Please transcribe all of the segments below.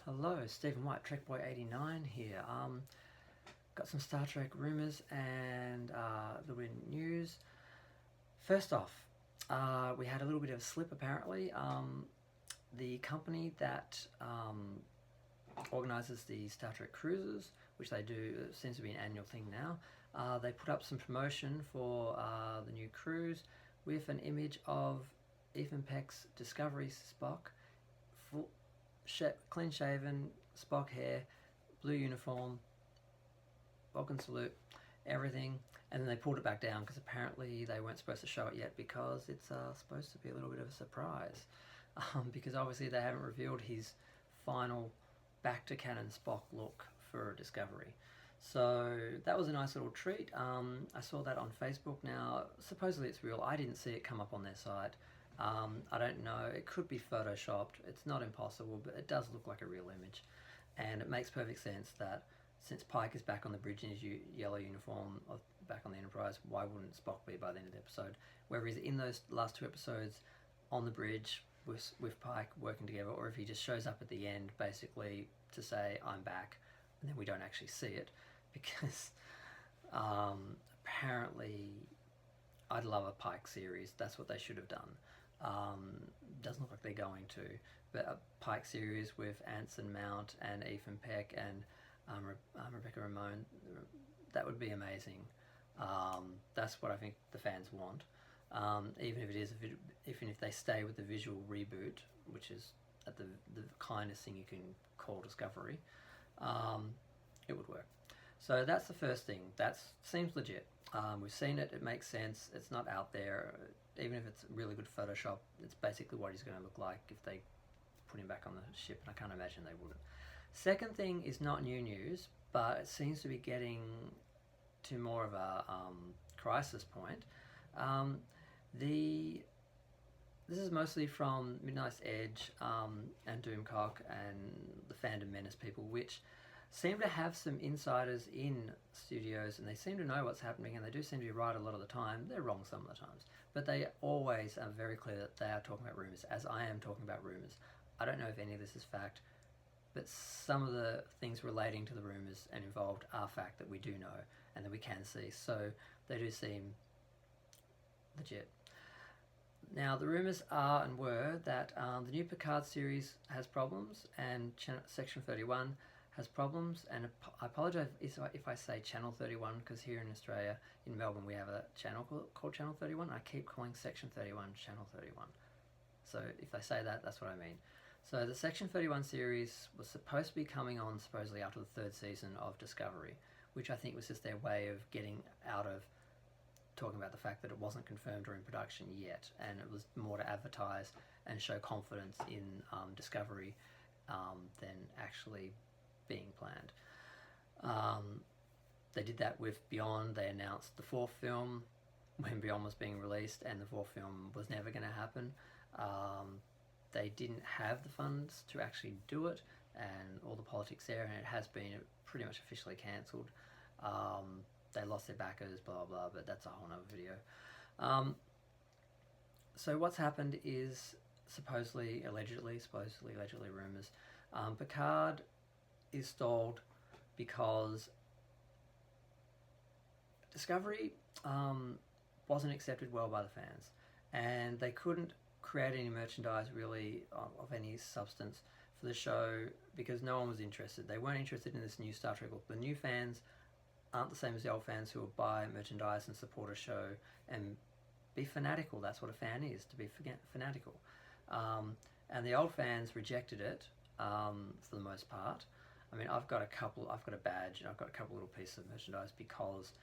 Hello, Stephen White, Trekboy89 here. Got some Star Trek rumours and the news. First off, we had a little bit of a slip apparently. The company that organises the Star Trek cruises, which they do, it seems to be an annual thing now, they put up some promotion for the new cruise with an image of Ethan Peck's Discovery Spock, full, clean shaven, Spock hair, blue uniform, Vulcan salute, everything, and then they pulled it back down because apparently they weren't supposed to show it yet because it's supposed to be a little bit of a surprise, because obviously they haven't revealed his final back to canon Spock look for Discovery. So that was a nice little treat. I saw that on Facebook. Now supposedly it's real. I didn't see it come up on their site. I don't know, it could be photoshopped, it's not impossible, but it does look like a real image, and it makes perfect sense that since Pike is back on the bridge in his yellow uniform, back on the Enterprise, why wouldn't Spock be by the end of the episode? Whether he's in those last two episodes on the bridge with Pike working together, or if he just shows up at the end basically to say I'm back, and then we don't actually see it, because apparently I'd love a Pike series. That's what they should have done. Doesn't look like they're going to, but a Pike series with Anson Mount and Ethan Peck and Rebecca Ramon, that would be amazing. That's what I think the fans want. Even if it is, even if they stay with the visual reboot, which is at the kindest thing you can call Discovery, it would work. So that's the first thing. That seems legit. We've seen it. It makes sense. It's not out there. Even if it's really good Photoshop, it's basically what he's going to look like if they put him back on the ship, and I can't imagine they wouldn't. Second thing is not new news, but it seems to be getting to more of a crisis point. This is mostly from Midnight's Edge and Doomcock and the Fandom Menace people, which seem to have some insiders in studios, and they seem to know what's happening, and they do seem to be right a lot of the time. They're wrong some of the times, but they always are very clear that they are talking about rumours, as I am talking about rumours. I don't know if any of this is fact, but some of the things relating to the rumours and involved are fact that we do know and that we can see, so they do seem legit. Now, the rumours are and were that the new Picard series has problems, and Section 31 has problems, and I apologise if I say Channel 31, because here in Australia, in Melbourne, we have a channel called Channel 31, and I keep calling Section 31 Channel 31. So if I say that, that's what I mean. So the Section 31 series was supposed to be coming on supposedly after the third season of Discovery, which I think was just their way of getting out of talking about the fact that it wasn't confirmed or in production yet, and it was more to advertise and show confidence in Discovery than actually being planned. They did that with Beyond. They announced the fourth film when Beyond was being released, and the fourth film was never going to happen. They didn't have the funds to actually do it, and all the politics there, and it has been pretty much officially cancelled. They lost their backers, blah blah, but that's a whole other video. So what's happened is supposedly, allegedly rumours, Picard is stalled because Discovery wasn't accepted well by the fans, and they couldn't create any merchandise really of any substance for the show because no one was interested. They weren't interested in this new Star Trek look. The new fans aren't the same as the old fans who will buy merchandise and support a show and be fanatical. That's what a fan is, to be fanatical. And the old fans rejected it for the most part. I mean, I've got a badge, and I've got a couple little pieces of merchandise because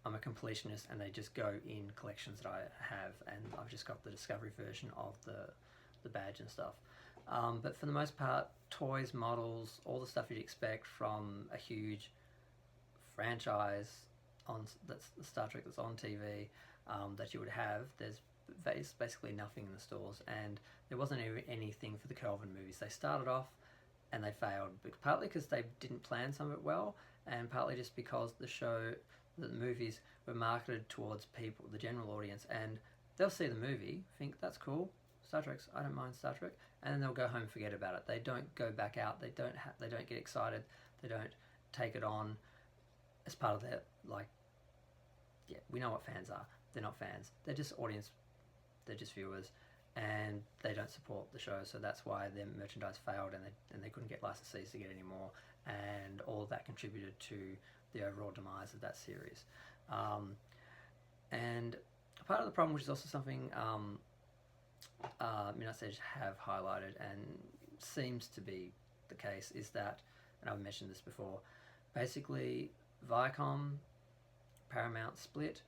I'm a completionist, and they just go in collections that I have, and I've just got the Discovery version of the badge and stuff. But for the most part, toys, models, all the stuff you'd expect from a huge franchise that's Star Trek that's on TV that you would have, there's basically nothing in the stores, and there wasn't anything for the Kelvin movies. They started off and they failed, partly because they didn't plan some of it well, and partly just because the movies were marketed towards people, the general audience, and they'll see the movie, think that's cool, I don't mind Star Trek, and then they'll go home and forget about it. They don't go back out. They don't get excited. They don't take it on as part of their, like, yeah, we know what fans are. They're not fans. They're just audience. They're just viewers, and they don't support the show. So that's why their merchandise failed, and they couldn't get licensees to get any more, and all of that contributed to the overall demise of that series. And part of the problem, which is also something Midnight's Edge have highlighted and seems to be the case, is that, and I've mentioned this before, basically Viacom, Paramount split,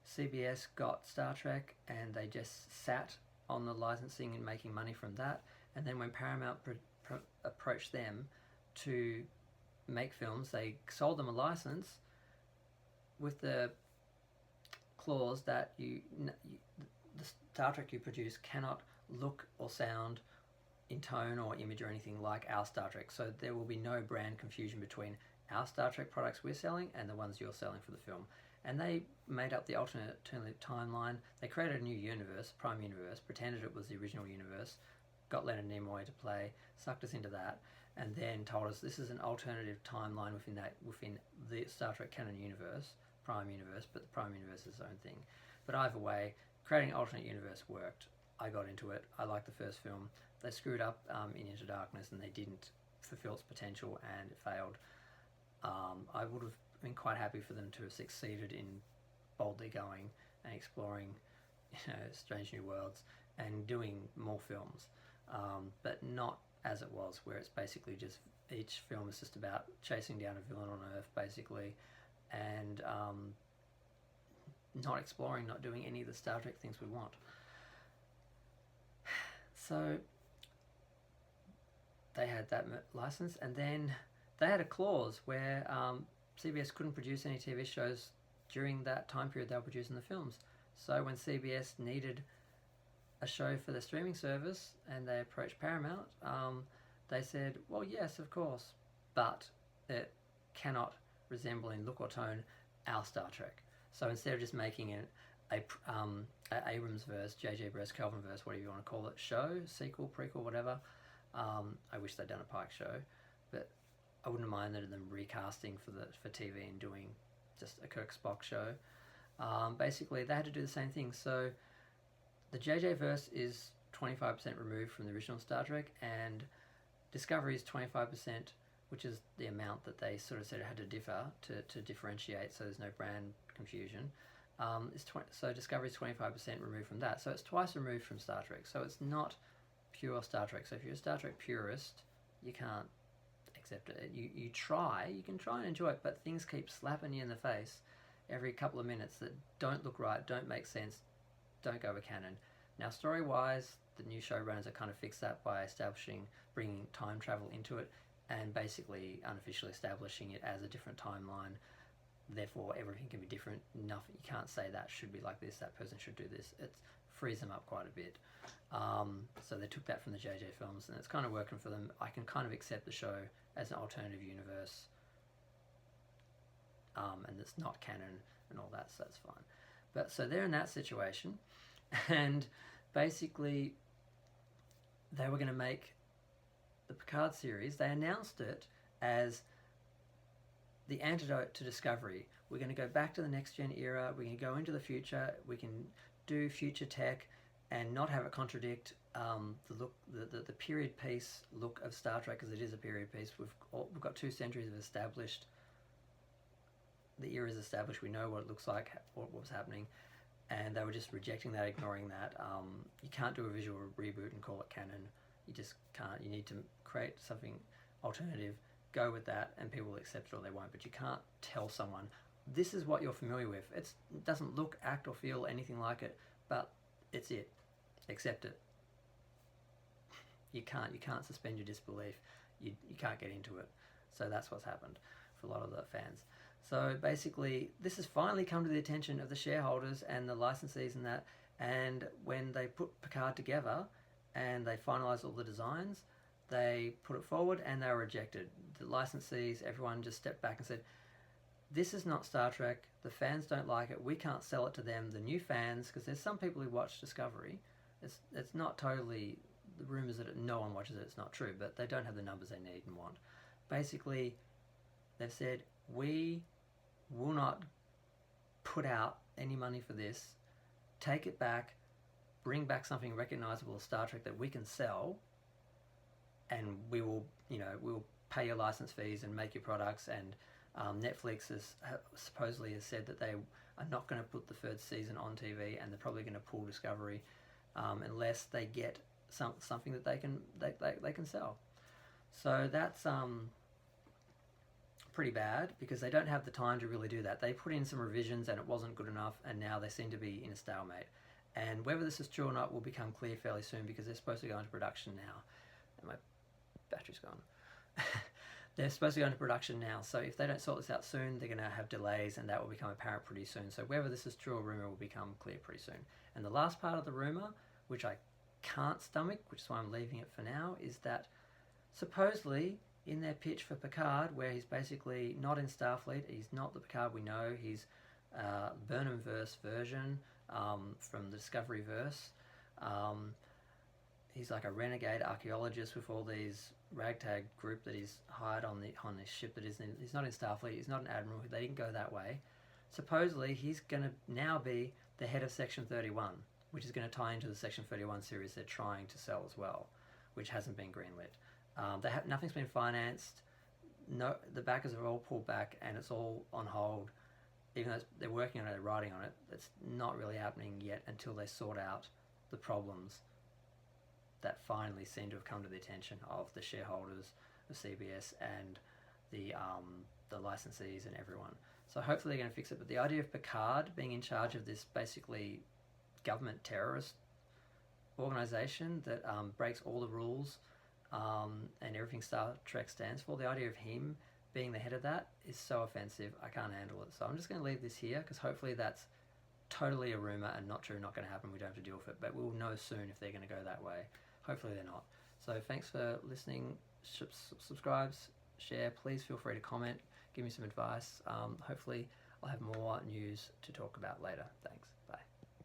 CBS got Star Trek, and they just sat on the licensing and making money from that. And then when Paramount approached them to make films, they sold them a license with the clause that the Star Trek you produce cannot look or sound in tone or image or anything like our Star Trek. So there will be no brand confusion between our Star Trek products we're selling and the ones you're selling for the film. And they made up the alternate timeline. They created a new universe, Prime Universe, pretended it was the original universe, got Leonard Nimoy to play, sucked us into that, and then told us this is an alternative timeline within the Star Trek canon universe, Prime Universe, but the Prime Universe is its own thing. But either way, creating an alternate universe worked. I got into it. I liked the first film. They screwed up in Into Darkness, and they didn't fulfill its potential, and it failed. I would have been quite happy for them to have succeeded in boldly going and exploring, strange new worlds and doing more films, but not as it was, where it's basically just each film is just about chasing down a villain on Earth, basically, and not exploring, not doing any of the Star Trek things we want. So they had that license, and then they had a clause where CBS couldn't produce any TV shows during that time period they were producing the films. So when CBS needed a show for their streaming service and they approached Paramount, they said, well, yes, of course, but it cannot resemble in look or tone our Star Trek. So instead of just making it a Abrams-verse, J.J. Brest, Kelvin-verse, whatever you want to call it, show, sequel, prequel, whatever, I wish they'd done a Pike show, but I wouldn't mind them recasting for TV and doing just a Kirk Spock show. Basically, they had to do the same thing. So the JJ verse is 25% removed from the original Star Trek, and Discovery is 25%, which is the amount that they sort of said it had to differ to differentiate, so there's no brand confusion. So Discovery is 25% removed from that. So it's twice removed from Star Trek. So it's not pure Star Trek. So if you're a Star Trek purist, you can't accept it. You can try and enjoy it, but things keep slapping you in the face every couple of minutes that don't look right, don't make sense, don't go with canon. Now, story-wise, the new showrunners have kind of fixed that by bringing time travel into it, and basically unofficially establishing it as a different timeline. Therefore, everything can be different. Nothing, you can't say that should be like this, that person should do this. It frees them up quite a bit. So they took that from the JJ films, and it's kind of working for them. I can kind of accept the show as an alternative universe, and it's not canon and all that, so that's fine. But so they're in that situation, and basically they were going to make the Picard series. They announced it as the antidote to Discovery. We're going to go back to the next gen era. We're going to go into the future. We can do future tech and not have it contradict the period piece look of Star Trek, because it is a period piece. We've got 2 centuries of established. The era is established. We know what it looks like, what was happening, and they were just rejecting that, ignoring that. You can't do a visual reboot and call it canon. You just can't. You need to create something alternative, go with that, and people will accept it or they won't. But you can't tell someone, this is what you're familiar with. It doesn't look, act, or feel anything like it, but it's it. Accept it. You can't suspend your disbelief. You can't get into it. So that's what's happened for a lot of the fans. So basically, this has finally come to the attention of the shareholders and the licensees and that, and when they put Picard together and they finalised all the designs, they put it forward and they were rejected. The licensees, everyone just stepped back and said, this is not Star Trek, the fans don't like it, we can't sell it to them, the new fans, because there's some people who watch Discovery, it's not totally, the rumours that no one watches it, it's not true, but they don't have the numbers they need and want. Basically, they've said, we will not put out any money for this, take it back, bring back something recognisable as Star Trek that we can sell, and we will pay your license fees and make your products. And Netflix supposedly has said that they are not going to put the third season on TV, and they're probably going to pull Discovery unless they get something that they can sell. So that's pretty bad, because they don't have the time to really do that. They put in some revisions and it wasn't good enough, and now they seem to be in a stalemate. And whether this is true or not will become clear fairly soon, because they're supposed to go into production now. And my battery's gone. They're supposed to go into production now, so if they don't sort this out soon, they're going to have delays, and that will become apparent pretty soon. So whether this is true or rumour will become clear pretty soon. And the last part of the rumour, which I can't stomach, which is why I'm leaving it for now, is that supposedly in their pitch for Picard, where he's basically not in Starfleet, he's not the Picard we know, he's Burnham-verse version from the Discovery-verse. He's like a renegade archaeologist with all these ragtag group that he's hired on this ship that he's not in Starfleet, he's not an admiral, they didn't go that way. Supposedly he's going to now be the head of Section 31, which is going to tie into the Section 31 series they're trying to sell as well, which hasn't been greenlit. Nothing's been financed. No, the backers are all pulled back, and it's all on hold. Even though they're working on it, they're writing on it, it's not really happening yet until they sort out the problems that finally seem to have come to the attention of the shareholders of CBS and the licensees and everyone. So hopefully they're going to fix it. But the idea of Picard being in charge of this basically government terrorist organization that breaks all the rules and everything Star Trek stands for, the idea of him being the head of that is so offensive, I can't handle it. So I'm just going to leave this here, because hopefully that's totally a rumour and not true, not going to happen, we don't have to deal with it. But we'll know soon if they're going to go that way. Hopefully they're not. So thanks for listening. Subscribe, share. Please feel free to comment, give me some advice. Hopefully I'll have more news to talk about later. Thanks.